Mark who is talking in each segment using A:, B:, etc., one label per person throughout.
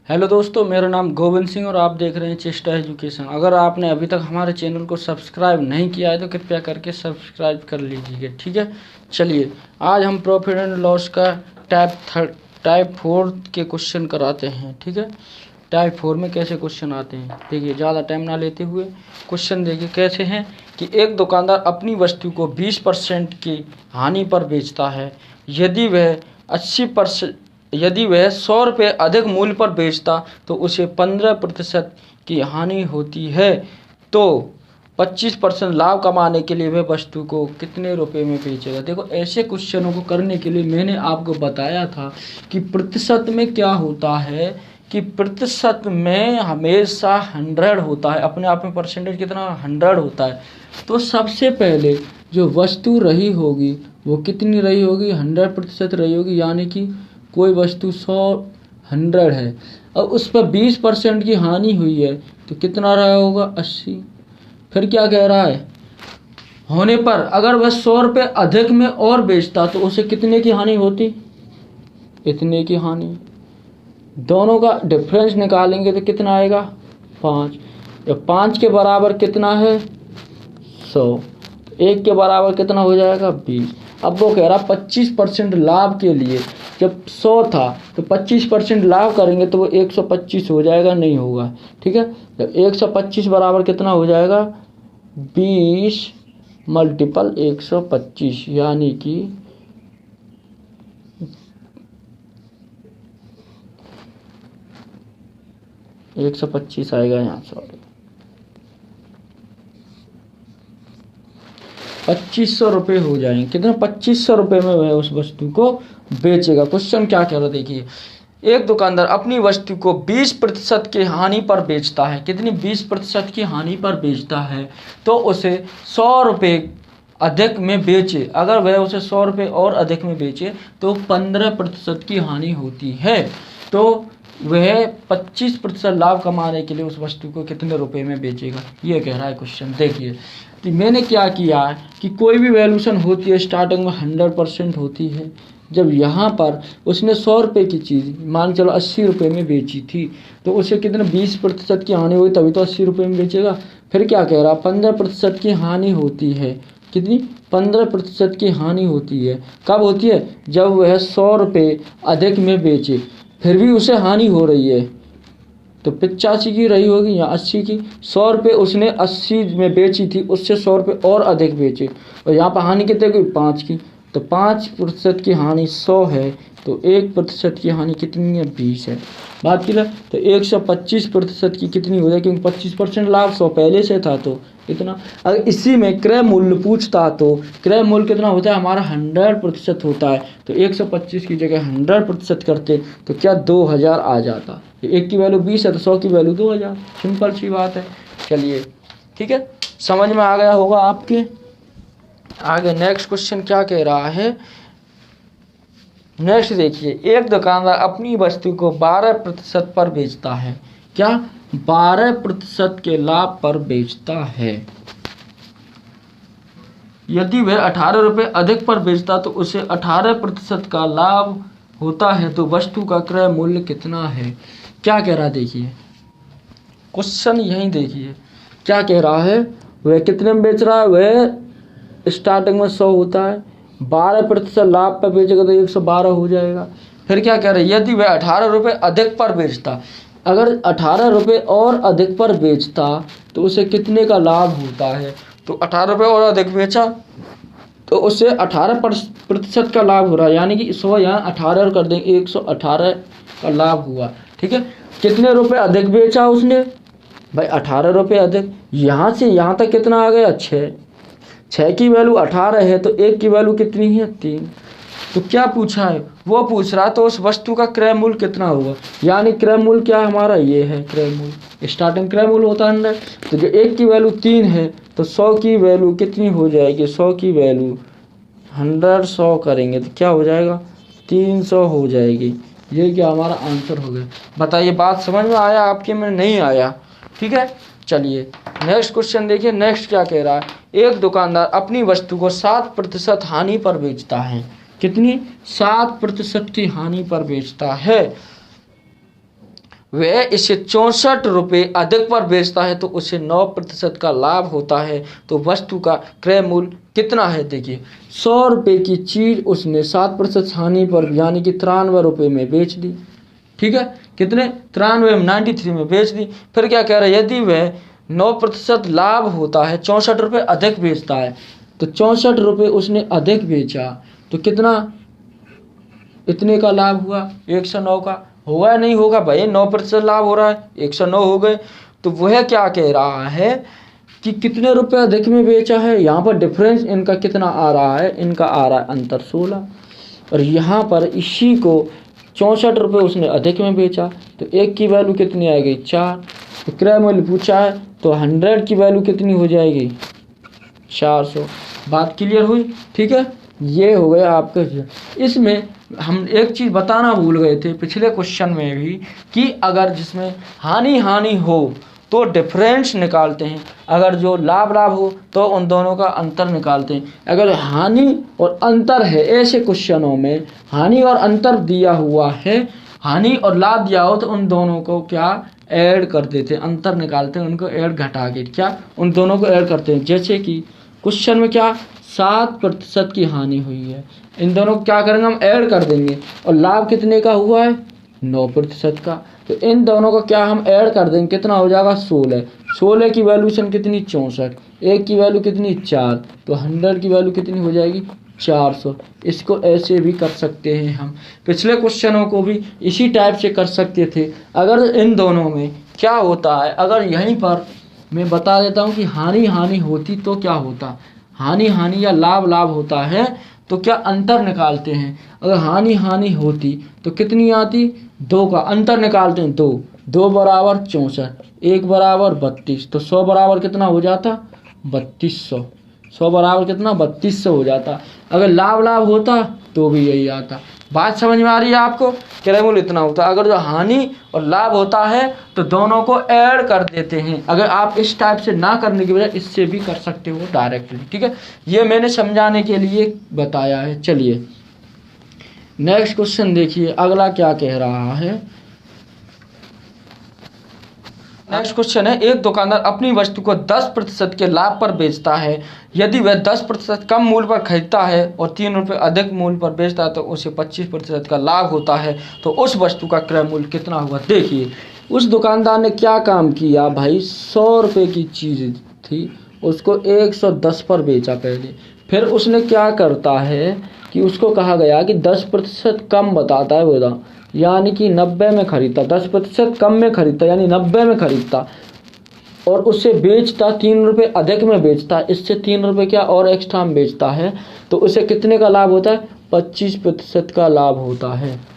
A: Hello दोस्तों, मेरा नाम गोविंद सिंह और आप देख रहे हैं चेस्टा एजुकेशन। अगर आपने अभी तक हमारे चैनल को सब्सक्राइब नहीं किया है तो कृपया करके सब्सक्राइब कर लीजिए, ठीक है। चलिए, आज हम प्रॉफिट एंड लॉस का टाइप 4 के क्वेश्चन कराते हैं, ठीक है। टाइप 4 में कैसे क्वेश्चन आते हैं देखिए, ज़्यादा टाइम ना लेते हुए क्वेश्चन देखिए कैसे हैं कि एक दुकानदार अपनी वस्तु को 20% की हानि पर बेचता है। यदि वह 100 रुपये अधिक मूल्य पर बेचता तो उसे 15% की हानि होती है। तो 25% लाभ कमाने के लिए वह वस्तु को कितने रुपए में बेचेगा। देखो, ऐसे क्वेश्चनों को करने के लिए मैंने आपको बताया था कि प्रतिशत में क्या होता है कि प्रतिशत में हमेशा 100 होता है, अपने आप में परसेंटेज कितना 100 होता है। तो सबसे पहले जो वस्तु रही होगी वो कितनी रही होगी, 100% रही होगी, यानी कि कोई वस्तु 100 है और उस पर 20% की हानि हुई है तो कितना रहा होगा, 80। फिर क्या कह रहा है, होने पर अगर वह 100 रुपये अधिक में और बेचता तो उसे कितने की हानि होती, इतने की हानि। दोनों का डिफरेंस निकालेंगे तो कितना आएगा, 5। जब 5 के बराबर कितना है, 100, तो 1 के बराबर कितना हो जाएगा, 20। अब वो कह रहा 25% लाभ के लिए, जब 100 था तो 25% लाभ करेंगे तो वो 125 हो जाएगा, नहीं होगा, ठीक है। जब 125 बराबर कितना हो जाएगा, 20 मल्टीपल 125, यानी कि 125 आएगा यहाँ, सॉरी 2500 रुपये हो जाएंगे। कितना, 2500 रुपये में वह उस वस्तु को बेचेगा। क्वेश्चन क्या कह रहा है देखिए, एक दुकानदार अपनी वस्तु को 20% की हानि पर बेचता है। कितनी, 20% की हानि पर बेचता है तो उसे 100 रुपये अधिक में बेचे। अगर वह उसे 100 रुपये और अधिक में बेचे तो 15% की हानि होती है। तो वह 25% लाभ कमाने के लिए उस वस्तु को कितने रुपए में बेचेगा, ये कह रहा है क्वेश्चन। देखिए, तो मैंने क्या किया है कि कोई भी वैल्यूशन होती है स्टार्टिंग में 100% होती है। जब यहाँ पर उसने 100 रुपये की चीज़ मान चलो 80 रुपये में बेची थी तो उसे कितने 20% की हानि हुई, तभी तो 80 रुपये में बेचेगा। फिर क्या कह रहा, 15% की हानि होती है। कितनी, 15% की हानि होती है। कब होती है, जब वह 100 रुपये अधिक में बेचे, फिर भी उसे हानि हो रही है तो 85 की रही होगी या 80 की। 100 रुपये उसने 80 में बेची थी, उससे 100 रुपये और अधिक बेचे और यहाँ पर हानि कितने की, 5 की। तो 5% की हानि 100 है तो 1% की हानि कितनी है, 20 है। बात क्लियर। तो 125% की कितनी हो जाए, क्योंकि 25% लाभ 100 पहले से था तो इतना। अगर इसी में क्रय मूल्य पूछता तो क्रय मूल्य कितना होता है हमारा, 100% होता है। तो 125 की जगह 100% करते तो क्या 2000 आ जाता। 1 की वैल्यू 20 है तो 100 की वैल्यू 2000, सिंपल सी बात है। चलिए, ठीक है, समझ में आ गया होगा आपके। आगे नेक्स्ट क्वेश्चन क्या कह रहा है, नेक्स्ट देखिए, एक दुकानदार अपनी वस्तु को 12% पर बेचता है। क्या, 12% के लाभ पर बेचता है। यदि वह 18 रुपये अधिक पर बेचता तो उसे 18% का लाभ होता है। तो वस्तु का क्रय मूल्य कितना है। क्या कह रहा है देखिए, क्वेश्चन यही देखिए क्या कह रहा है, वह कितने में बेच रहा है, वह स्टार्टिंग में 100 होता है, 12% लाभ पर बेचेगा तो 112 हो जाएगा। फिर क्या कह रहा है, यदि वह 18 रुपये अधिक पर बेचता, अगर 18 रुपये और अधिक पर बेचता तो उसे कितने का लाभ होता है। तो 18 रुपये और अधिक बेचा तो उससे 18% का लाभ हो रहा है, यानी कि 100 यहाँ 18 कर देंगे, 118 का लाभ हुआ, ठीक है। कितने रुपए अधिक बेचा उसने, भाई 18 रुपये अधिक। यहाँ से यहाँ तक कितना आ गया, 6 की वैल्यू 18 है तो 1 की वैल्यू कितनी है, 3। तो क्या पूछा है, वो पूछ रहा तो उस वस्तु का क्रय मूल्य कितना होगा। यानी क्रय मूल्य क्या हमारा, ये है क्रय मूल्य, स्टार्टिंग क्रय मूल्य होता है 100। तो जो 1 की वैल्यू 3 है तो 100 की वैल्यू कितनी हो जाएगी, 100 की वैल्यू 100 करेंगे तो क्या हो जाएगा, 300 हो जाएगी। ये क्या हमारा आंसर हो गया। बताइए, बात समझ में आया आपके में, नहीं आया, ठीक है। चलिए नेक्स्ट क्वेश्चन देखिए, नेक्स्ट क्या कह रहा है, एक दुकानदार अपनी वस्तु को 7% हानि पर बेचता है। कितनी, 7% की हानि पर बेचता है। वह इसे 64 रुपये अधिक पर बेचता है तो उसे 9% का लाभ होता है, तो वस्तु का क्रय मूल्य कितना है? देखिए 100 रुपये की चीज़ उसने 7% हानि पर यानी कि 93 रुपये में बेच दी। ठीक है, कितने? 93 में बेच दी। फिर क्या कह रहा है? यदि वह 9% लाभ होता है, 64 रुपये अधिक बेचता है, तो 64 रुपये उसने अधिक बेचा तो कितना? इतने का लाभ हुआ, 109 का होगा या नहीं होगा भाई? 9% लाभ हो रहा है, 109 हो गए। तो वह क्या कह रहा है कि कितने रुपए अधिक में बेचा है? यहाँ पर डिफरेंस इनका कितना आ रहा है? इनका आ रहा है अंतर 16, और यहाँ पर इसी को 64 रुपये उसने अधिक में बेचा तो एक की वैल्यू कितनी आएगी? 4। तो क्रय मूल्य पूछा है तो 100 की वैल्यू कितनी हो जाएगी? 400। बात क्लियर हुई? ठीक है, ये हो गया आपका। इसमें हम एक चीज़ बताना भूल गए थे पिछले क्वेश्चन में भी कि अगर जिसमें हानि हो तो डिफरेंस निकालते हैं, अगर जो लाभ हो तो उन दोनों का अंतर निकालते हैं। अगर हानि और अंतर है, ऐसे क्वेश्चनों में हानि और अंतर दिया हुआ है, हानि और लाभ दिया हो तो उन दोनों को क्या ऐड कर देते हैं, अंतर निकालते हैं, उनको ऐड घटा के क्या उन दोनों को ऐड करते हैं। जैसे कि क्वेश्चन में क्या 7% की हानि हुई है, इन दोनों को क्या करेंगे? हम ऐड कर देंगे। और लाभ कितने का हुआ है? 9% का। तो इन दोनों को क्या हम ऐड कर देंगे? कितना हो जाएगा? 16। 16 की वैल्यूशन कितनी? 64। एक की वैल्यू कितनी? 4। तो 100 की वैल्यू कितनी हो जाएगी? 400। इसको ऐसे भी कर सकते हैं हम। पिछले क्वेश्चनों को भी इसी टाइप से कर सकते थे। अगर इन दोनों में क्या होता है, अगर यहीं पर मैं बता देता हूँ कि हानि होती तो क्या होता, हानि या लाभ होता है तो क्या अंतर निकालते हैं। अगर हानि होती तो कितनी आती? 2 का अंतर निकालते हैं, 2 बराबर 64, 1 बराबर 32, तो 100 बराबर कितना हो जाता? 3200। 100 बराबर कितना? 3200 हो जाता। अगर लाभ होता तो भी यही आता। बात समझ में आ रही है आपको? क्रय मूल्य इतना होता है। अगर जो हानि और लाभ होता है तो दोनों को ऐड कर देते हैं। अगर आप इस टाइप से ना करने की बजाय इससे भी कर सकते हो डायरेक्टली। ठीक है, ये मैंने समझाने के लिए बताया है। चलिए नेक्स्ट क्वेश्चन देखिए, अगला क्या कह रहा है। नेक्स्ट क्वेश्चन है, एक दुकानदार अपनी वस्तु को 10% के लाभ पर बेचता है। यदि वह 10% कम मूल्य पर खरीदता है और 3 रुपये अधिक मूल्य पर बेचता है तो उसे 25% का लाभ होता है, तो उस वस्तु का क्रय मूल्य कितना हुआ? देखिए उस दुकानदार ने क्या काम किया भाई, 100 रुपये की चीज़ थी, उसको 110 पर बेचा पहले। फिर उसने क्या करता है कि उसको कहा गया कि 10% कम बताता है बोला, यानी कि 90 में खरीदता, 10% कम में खरीदता यानी 90 में खरीदता, और उससे बेचता 3 रुपये अधिक में बेचता, इससे 3 रुपये क्या और एक्स्ट्रा में बेचता है, तो उसे कितने का लाभ होता है? 25% का लाभ होता है।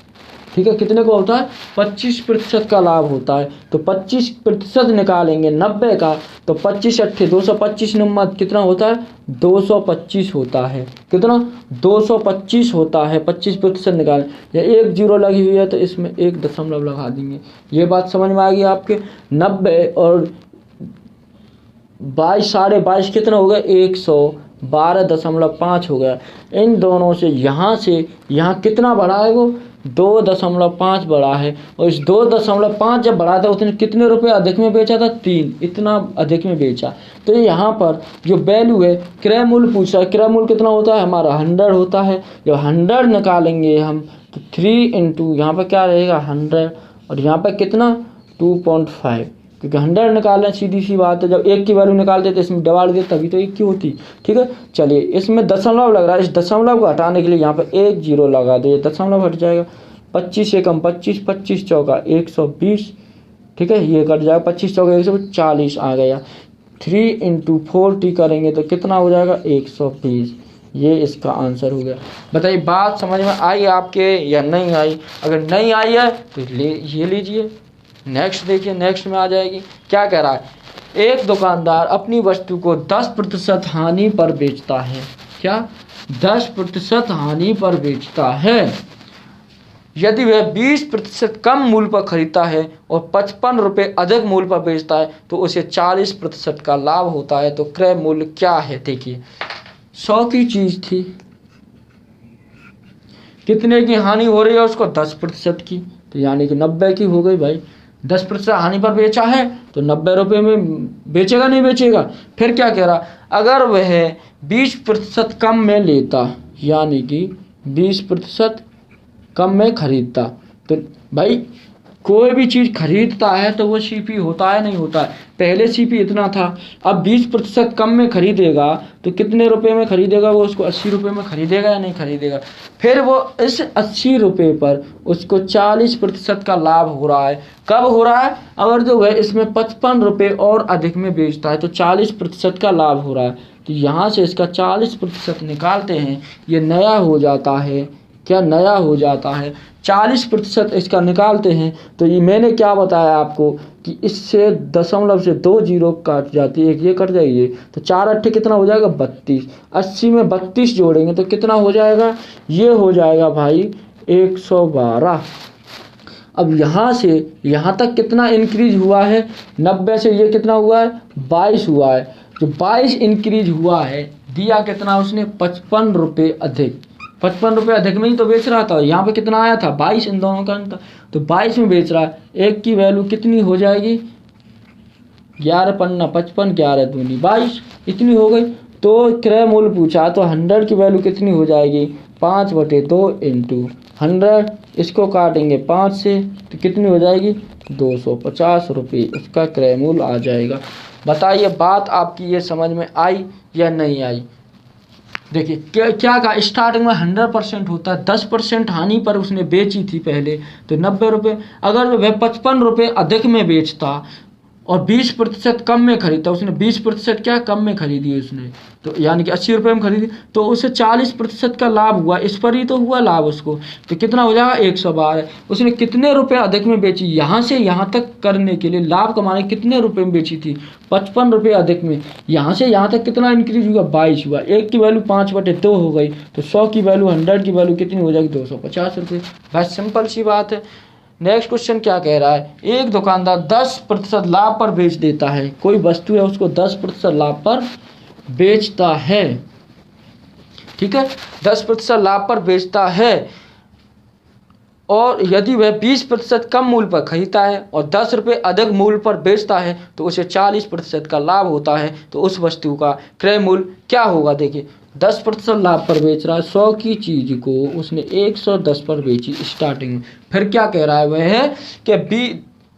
A: ठीक है, कितने को होता है? 25% का लाभ होता है। तो 25% निकालेंगे 90 का, तो 25 अट्ठे 225 नंबर कितना होता है? 225 होता है। कितना? 225 होता है। 25% निकालें, या 1 0 लगी हुई है तो इसमें 1 दशमलव लगा देंगे। ये बात समझ में आ गई आपके? 90 और 22 साढ़े 22 कितना हो गया? 112.5 हो गया। इन दोनों से यहाँ कितना बढ़ा है? वो 2.5 बढ़ा है, और इस 2.5 जब बढ़ा था उसने कितने रुपए अधिक में बेचा था? 3, इतना अधिक में बेचा। तो यहाँ पर जो वैल्यू है, क्रय मूल्य पूछा है, क्रय मूल्य कितना होता है? हमारा 100 होता है। जब 100 निकालेंगे हम तो 3 इंटू यहाँ पर क्या रहेगा? 100, और यहाँ पर कितना? 2.5, क्योंकि 100 निकालना सीधी सी बात है। जब 1 की वैल्यू निकालते तो इसमें डिवाइड देते तभी तो 1 की होती। ठीक है, चलिए इसमें दशमलव लग रहा है, इस दशमलव को हटाने के लिए यहाँ पर 1 0 लगा दो, ये दशमलव हट जाएगा। 25 से कम 25, 25 चौका 120। ठीक है, ये कट जाएगा, 25 चौका 140 आ गया। 3 इंटू 40 करेंगे तो कितना हो जाएगा? 120। ये इसका आंसर हो गया। बताइए बात समझ में आई आपके या नहीं आई? अगर नहीं आई है तो ये लीजिए। नेक्स्ट देखिए, नेक्स्ट में आ जाएगी। क्या कह रहा है? एक दुकानदार अपनी वस्तु को 10% हानि पर बेचता है। क्या? 10% हानि पर बेचता है। यदि वह 20% कम मूल्य पर खरीदता है और 55 रुपये अधिक मूल्य पर बेचता है तो उसे 40% का लाभ होता है, तो क्रय मूल्य क्या है? देखिए 100 की चीज थी, कितने की हानि हो रही है उसको? 10% की, तो यानी कि 90 की हो गई भाई। 10% हानि पर बेचा है तो 90 रुपये में बेचेगा नहीं बेचेगा। फिर क्या कह रहा, अगर वह 20% कम में लेता, यानी कि 20% कम में खरीदता, तो भाई कोई भी चीज़ खरीदता है तो वो सीपी होता है नहीं होता है। पहले सीपी इतना था, अब 20% कम में खरीदेगा तो कितने रुपए में खरीदेगा, वो उसको 80 रुपये में खरीदेगा या नहीं खरीदेगा। फिर वो इस 80 रुपये पर उसको 40% का लाभ हो रहा है। कब हो रहा है, अगर जो वह इसमें 55 रुपये और अधिक में बेचता है तो 40% का लाभ हो रहा है। तो यहाँ से इसका 40% निकालते हैं, ये नया हो जाता है, क्या नया हो जाता है। 40% इसका निकालते हैं तो ये मैंने क्या बताया आपको कि इससे दशमलव से 2 जीरो काट जाती है, एक ये कट जाइए तो 4 अट्ठे कितना हो जाएगा 32। 80 में 32 जोड़ेंगे तो कितना हो जाएगा, ये हो जाएगा भाई 112। अब यहाँ से यहाँ तक कितना इंक्रीज हुआ है, 90 से ये कितना हुआ है 22 हुआ है। जो 22 इंक्रीज हुआ है, दिया कितना उसने 55 रुपये अधिक। 55 रुपये अधिक में ही तो बेच रहा था, यहाँ पे कितना आया था 22, इन दोनों का अंतर, तो 22 में बेच रहा है। एक की वैल्यू कितनी हो जाएगी 11 पन्ना 55, 11 दूनी 22, इतनी हो गई। तो क्रय मूल्य पूछा तो 100 की वैल्यू कितनी हो जाएगी 5/2 इंटू 100, इसको काटेंगे 5 से तो कितनी हो जाएगी 250 रुपये, इसका क्रय मूल्य आ जाएगा। बताइए बात आपकी ये समझ में आई या नहीं आई। देखिए क्या कहा, स्टार्टिंग में 100% होता है, 10% हानि पर उसने बेची थी पहले तो 90 रुपये। अगर वह 55 रुपये अधिक में बेचता और 20% कम में खरीदता, उसने 20% क्या कम में खरीदी उसने, तो यानी कि 80 रुपये में खरीदी, तो उसे 40% का लाभ हुआ, इस पर ही तो हुआ लाभ उसको, तो कितना हो जाएगा 112। उसने कितने रुपए अधिक में बेची, यहाँ से यहाँ तक करने के लिए लाभ कमाने कितने रुपए में बेची थी 55 रुपये अधिक में, यहाँ से यहाँ तक कितना इंक्रीज हुआ 22 हुआ। एक की वैल्यू 5/2 हो गई तो 100 की वैल्यू 100 की वैल्यू कितनी हो जाएगी 250 रुपये। बस सिंपल सी बात है। नेक्स्ट क्वेश्चन क्या कह रहा है, एक दुकानदार 10% लाभ पर बेच देता है, कोई वस्तु है उसको 10% लाभ पर बेचता है, ठीक है 10% लाभ पर बेचता है, और यदि वह 20% कम मूल्य पर खरीदता है और 10 रुपये अधिक मूल्य पर बेचता है तो उसे 40% का लाभ होता है। तो उस वस्तु का क्रय मूल्य क्या होगा। देखिए 10% लाभ पर बेच रहा है, 100 की चीज को उसने 110 पर बेची स्टार्टिंग में। फिर क्या कह रहा है वह है कि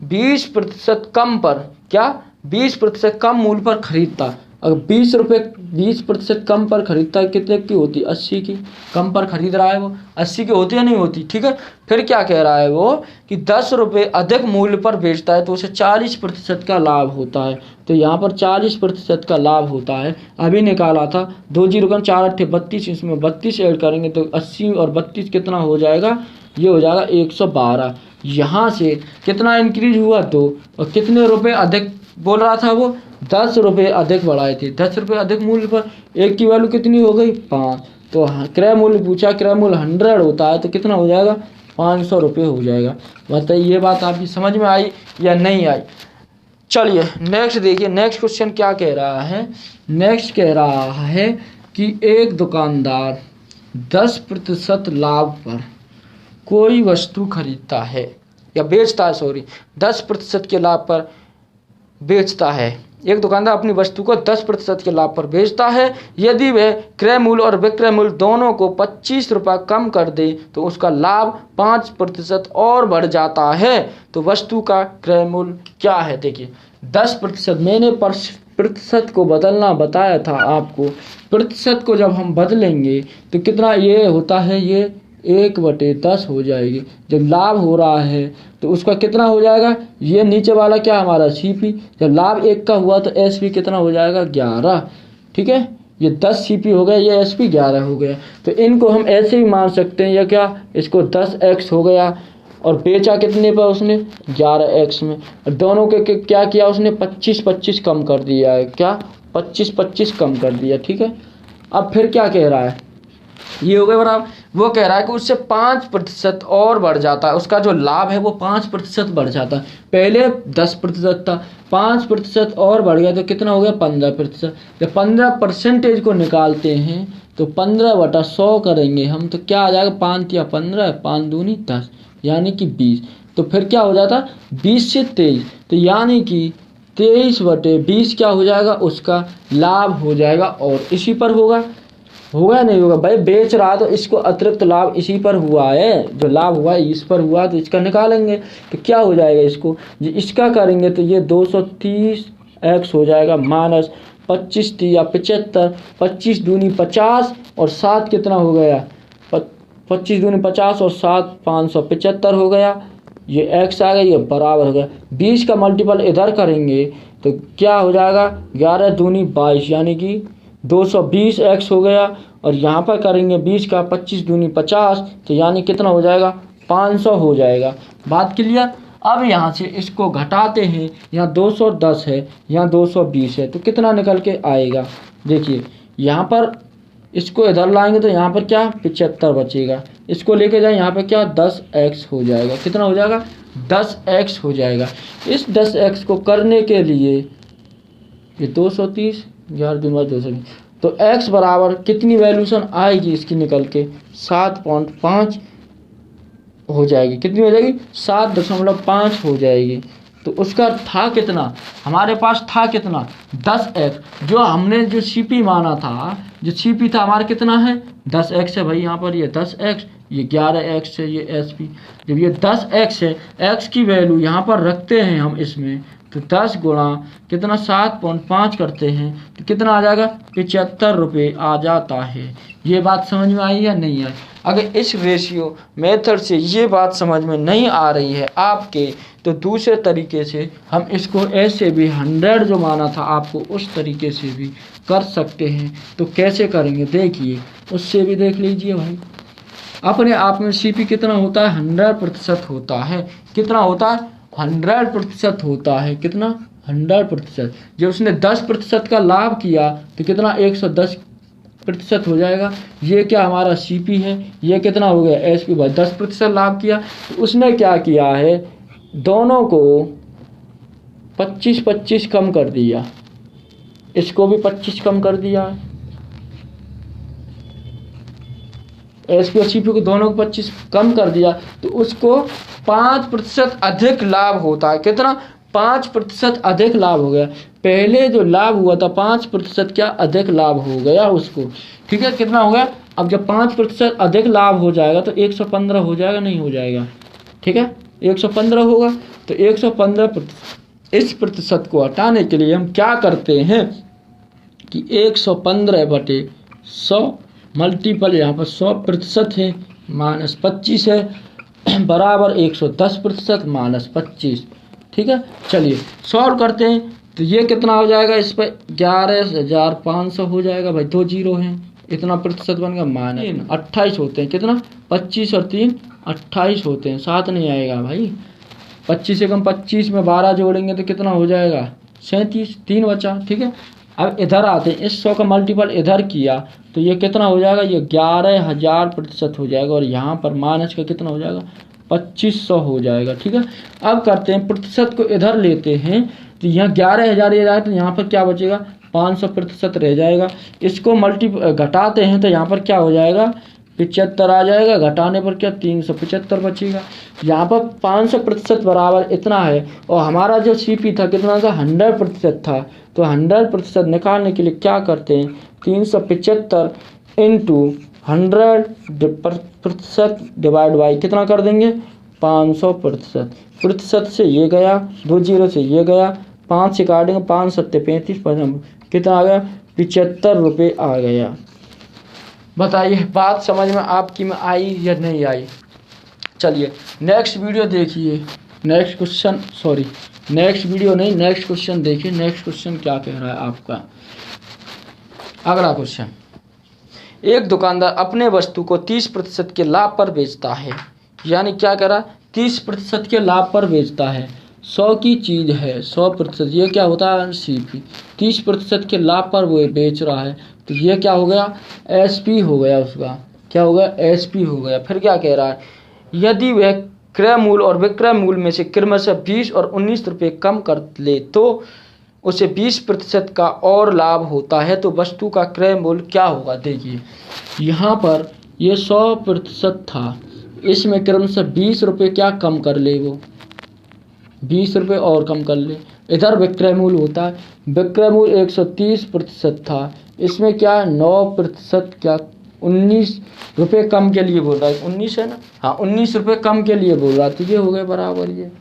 A: 20% कम पर, क्या 20% कम मूल्य पर खरीदता, अगर 20% कम पर खरीदता है, कितने की होती 80 की, कम पर खरीद रहा है वो 80 की होती है नहीं होती, ठीक है। फिर क्या कह रहा है वो कि 10 रुपये अधिक मूल्य पर बेचता है तो उसे 40% का लाभ होता है। तो यहाँ पर 40% का लाभ होता है, अभी निकाला था 2 जीरो का 4 अट्ठे 32, इसमें 32 ऐड करेंगे तो 80 और 32 कितना हो जाएगा, ये हो जाएगा 112। यहाँ से कितना इंक्रीज हुआ 2, और कितने रुपए अधिक बोल रहा था वो 10 रुपये अधिक बढ़ाए थे, 10 रुपये अधिक मूल्य पर एक की वैल्यू कितनी हो गई 5। तो क्रय मूल्य पूछा, क्रय मूल्य 100 होता है तो कितना हो जाएगा 500 रुपये हो जाएगा। बताइए ये बात आपकी समझ में आई या नहीं आई। चलिए नेक्स्ट देखिए, नेक्स्ट क्वेश्चन क्या कह रहा है। नेक्स्ट कह रहा है कि एक दुकानदार 10% लाभ पर कोई वस्तु खरीदता है या बेचता है, सॉरी 10% के लाभ पर बेचता है। एक दुकानदार अपनी वस्तु को 10% के लाभ पर बेचता है, यदि वह क्रय मूल्य और विक्रय मूल्य दोनों को 25 रुपये कम कर दे तो उसका लाभ 5% और बढ़ जाता है। तो वस्तु का क्रय मूल्य क्या है। देखिए 10%, मैंने प्रतिशत को बदलना बताया था आपको। प्रतिशत को जब हम बदलेंगे तो कितना ये होता है, ये 1/10 हो जाएगी। जब लाभ हो रहा है तो उसका कितना हो जाएगा, ये नीचे वाला क्या हमारा सीपी, जब लाभ 1 का हुआ तो एसपी कितना हो जाएगा 11, ठीक है। ये 10 सीपी हो गया, ये एसपी 11 हो गया। तो इनको हम ऐसे ही मान सकते हैं, या क्या इसको 10x हो गया और बेचा कितने पर उसने 11x में, और दोनों के क्या किया उसने 25 कम कर दिया है, क्या 25 कम कर दिया, ठीक है। अब फिर क्या कह रहा है, ये हो गया बराबर, वो कह रहा है कि उससे 5% और बढ़ जाता है, उसका जो लाभ है वो 5% बढ़ जाता है। पहले 10% था, 5% और बढ़ गया तो कितना हो गया 15%। जब 15% को निकालते हैं तो 15/100 करेंगे हम तो क्या आ जाएगा, 5 या 15, 5 दूनी 10 यानी कि 20। तो फिर क्या हो जाता 20 से 23, तो यानी कि 23/20 क्या हो जाएगा उसका लाभ हो जाएगा। और इसी पर होगा नहीं होगा भाई, बेच रहा तो इसको अतिरिक्त लाभ इसी पर हुआ है, जो लाभ हुआ है इस पर हुआ, तो इसका निकालेंगे तो क्या हो जाएगा, इसका करेंगे तो ये 230x हो जाएगा माइनस 25 या 75, 25 दूनी 50 और 7 कितना हो गया 25 दूनी 50 और 7 575 हो गया, ये x आ गया, ये बराबर हो गया 20 का मल्टीपल इधर करेंगे तो क्या हो जाएगा 11 दूनी 22 यानी कि 220x हो गया, और यहाँ पर करेंगे 20 का 25 दूनी 50 तो यानी कितना हो जाएगा 500 हो जाएगा। बात क्लियर। अब यहाँ से इसको घटाते हैं, यहाँ 210 है यहाँ 220 है तो कितना निकल के आएगा, देखिए यहाँ पर इसको इधर लाएंगे तो यहाँ पर क्या 75 बचेगा, इसको लेके जाए यहाँ पर क्या 10x हो जाएगा, कितना हो जाएगा 10x हो जाएगा। इस 10x को करने के लिए ये 230 11 दूनी 220 तो x बराबर कितनी वैल्यूशन आएगी इसकी निकल के 7.5 हो जाएगी, कितनी हो जाएगी 7.5 हो जाएगी। तो उसका था कितना, हमारे पास था कितना 10x, जो हमने जो CP माना था, जो CP था हमारा कितना है 10x है भाई, यहाँ पर ये 10x ये 11x है ये SP, जब ये 10x है x की वैल्यू यहाँ पर रखते हैं हम इसमें तो 10 गुणा कितना 7.5 करते हैं तो कितना आ जाएगा 75 रुपये आ जाता है। ये बात समझ में आई या नहीं आई। अगर इस रेशियो मेथड से ये बात समझ में नहीं आ रही है आपके तो दूसरे तरीके से हम इसको ऐसे भी 100 जो माना था आपको उस तरीके से भी कर सकते हैं। तो कैसे करेंगे देखिए, उससे भी देख लीजिए भाई। अपने आप में CP कितना होता है 100% होता है, कितना होता है 100% होता है, कितना 100%। जब उसने 10% का लाभ किया तो कितना 110% हो जाएगा। ये क्या हमारा CP है, ये कितना हो गया SP भाई 10% लाभ किया तो उसने क्या किया है दोनों को 25-25 कम कर दिया, इसको भी 25 कम कर दिया है, SP और CP को दोनों को 25 कम कर दिया तो उसको 5% अधिक लाभ होता है, कितना 5% अधिक लाभ हो गया। पहले जो लाभ हुआ था 5% क्या अधिक लाभ हो गया उसको, ठीक है कितना हो गया। अब जब 5% अधिक लाभ हो जाएगा तो 115 हो जाएगा, नहीं हो जाएगा, ठीक है 115 होगा। तो 115 इस प्रतिशत को हटाने के लिए हम क्या करते हैं कि 115/100 मल्टीपल यहाँ पर 100% है माइनस 25 है बराबर 110% माइनस 25, ठीक है। चलिए सॉल्व करते हैं तो ये कितना हो जाएगा, इस पर 11,500 हो जाएगा भाई, 2 जीरो हैं, इतना प्रतिशत बन गया माइनस 28 होते हैं, कितना 25 और 3 28 होते हैं, 7 नहीं आएगा भाई। 25 से कम 25 में 12 जोड़ेंगे तो कितना हो जाएगा 37, 3 बचा, ठीक है। अब इधर आते हैं, इस 100 का मल्टीपल इधर किया तो ये कितना हो जाएगा, ये 11,000% हो जाएगा और यहाँ पर माइनस का कितना हो जाएगा 2500 हो जाएगा, ठीक है। अब करते हैं प्रतिशत को इधर लेते हैं तो यहाँ 11,000 ये जाए तो यहाँ पर क्या बचेगा 500% रह जाएगा। इसको घटाते हैं तो यहाँ पर क्या हो जाएगा 75 आ जाएगा, घटाने पर क्या 375 बचेगा। यहाँ पर 500% बराबर इतना है और हमारा जो CP था कितना था 100% था, तो 100% निकालने के लिए क्या करते हैं 375 इंटू 100% डिवाइड बाई कितना कर देंगे 500%। प्रतिशत से ये गया, 2 जीरो से ये गया, 5 से काटेंगे 5 7 35 कितना आ गया 75 रुपये आ गया। बताइए बात समझ में आपकी में आई या नहीं आई। चलिए नेक्स्ट वीडियो देखिए, नेक्स्ट क्वेश्चन देखिए। नेक्स्ट क्वेश्चन क्या कह रहा है आपका। अगला क्वेश्चन, एक दुकानदार अपने वस्तु को 30% के लाभ पर बेचता है, यानी क्या कह रहा है 30% के लाभ पर बेचता है। 100 की चीज़ है 100%, ये क्या होता है CP, 30% के लाभ पर वो बेच रहा है तो ये क्या हो गया SP हो गया, उसका क्या हो गया SP हो गया। फिर क्या कह रहा है, यदि वह क्रय मूल्य और विक्रय मूल्य में से क्रमशः 20 और 19 रुपये कम कर ले तो उसे 20% का और लाभ होता है, तो वस्तु का क्रय मूल्य क्या होगा। देखिए यहाँ पर ये 100% था, इसमें क्रमशः 20 रुपये क्या कम कर ले, वो 20 रुपये और कम कर ले। इधर विक्रय मूल्य होता है, विक्रय मूल्य 130% था, इसमें क्या 9% क्या 19 रुपये कम के लिए बोल रहा है, 19 है ना, हाँ 19 रुपये कम के लिए बोल रहा है, तो ये हो गए बराबर ये,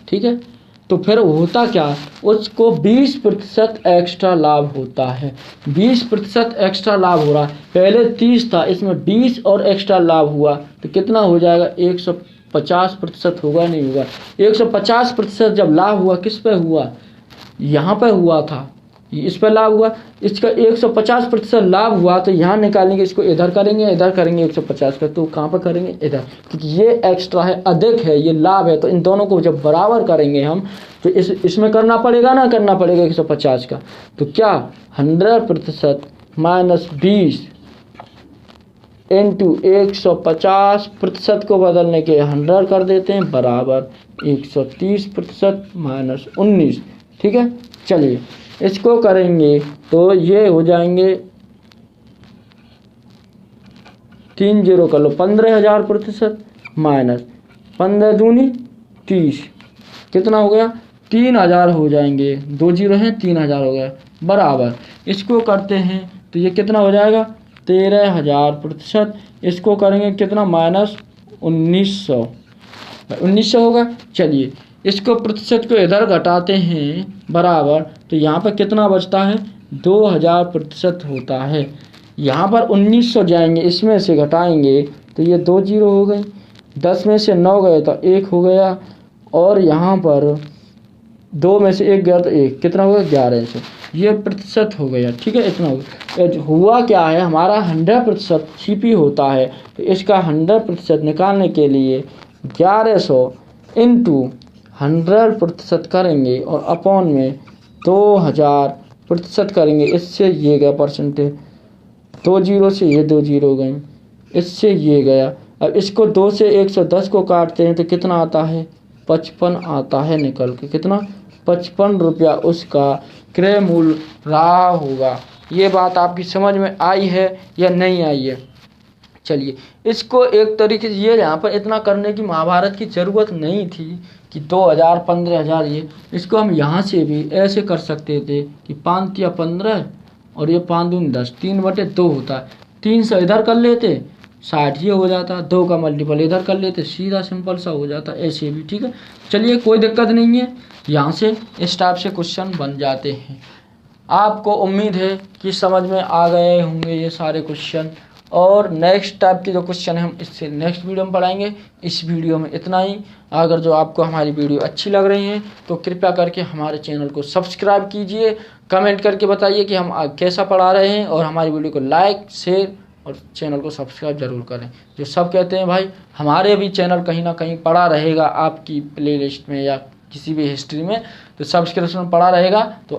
A: ठीक है। तो फिर होता क्या, उसको 20% एक्स्ट्रा लाभ होता है, 20% एक्स्ट्रा लाभ हो रहा है, पहले 30 था, इसमें 20 और एक्स्ट्रा लाभ हुआ तो कितना हो जाएगा, 150% होगा, नहीं होगा। 150% जब लाभ हुआ किस पे हुआ, यहाँ पे हुआ था, इस पर लाभ हुआ, इसका 150% लाभ हुआ तो यहाँ निकालेंगे, इसको इधर करेंगे, इधर करेंगे 150 का, तो कहाँ पर करेंगे, इधर, क्योंकि ये एक्स्ट्रा है, अधिक है, ये लाभ है, तो इन दोनों को जब बराबर करेंगे हम तो इसमें करना पड़ेगा ना, करना पड़ेगा 150 का, तो क्या 100% माइनस 20 इंटू 150% को बदलने के 100 कर देते हैं बराबर 130% माइनस 19, ठीक है। चलिए इसको करेंगे तो ये हो जाएंगे 3 जीरो कर लो, 15,000% माइनस 15 दूनी 30, कितना हो गया, 3,000 हो जाएंगे, 2 जीरो हैं, 3,000 हो गया बराबर। इसको करते हैं तो ये कितना हो जाएगा, 13,000%, इसको करेंगे कितना, माइनस 1900 होगा। चलिए इसको प्रतिशत को इधर घटाते हैं बराबर, तो यहाँ पर कितना बचता है, 2,000% होता है। यहाँ पर 1900 जाएंगे, इसमें से घटाएंगे तो ये 2 जीरो हो गए, 10 में से 9 गए तो 1 हो गया, और यहाँ पर 2 में से 1 गया तो 1, कितना हो गया, 1100, ये प्रतिशत हो गया, ठीक है। इतना हुआ क्या है, हमारा 100% सीपी होता है, तो इसका 100% निकालने के लिए 1100 इंटू 100% करेंगे और अपॉन में 2,000% करेंगे, इससे ये गया परसेंटेज, 2 जीरो से ये 2 जीरो गए, इससे ये गया। अब इसको 2 से 110 को काटते हैं तो कितना आता है, 55 आता है निकल के, कितना, 55 रुपया उसका क्रय मूल्य रहा होगा। ये बात आपकी समझ में आई है या नहीं आई है। चलिए इसको एक तरीके से, ये यहाँ पर इतना करने की महाभारत की ज़रूरत नहीं थी कि 2,000 15,000, ये इसको हम यहाँ से भी ऐसे कर सकते थे कि 5 या 15 और ये 5 दूनी 10, 3/2 होता है, 300 इधर कर लेते 60 ये हो जाता, 2 का मल्टीपल इधर कर लेते, सीधा सिंपल सा हो जाता, ऐसे भी, ठीक है। चलिए कोई दिक्कत नहीं है, यहाँ से इस टाइप से क्वेश्चन बन जाते हैं। आपको उम्मीद है कि समझ में आ गए होंगे ये सारे क्वेश्चन, और नेक्स्ट टाइप के जो क्वेश्चन हम इससे नेक्स्ट वीडियो में पढ़ाएंगे। इस वीडियो में इतना ही। अगर जो आपको हमारी वीडियो अच्छी लग रही है तो कृपया करके हमारे चैनल को सब्सक्राइब कीजिए, कमेंट करके बताइए कि हम कैसा पढ़ा रहे हैं, और हमारी वीडियो को लाइक शेयर और चैनल को सब्सक्राइब जरूर करें। जो सब कहते हैं भाई हमारे भी चैनल कहीं ना कहीं पड़ा रहेगा आपकी प्लेलिस्ट में या किसी भी हिस्ट्री में, तो सब्सक्रिप्शन पड़ा रहेगा तो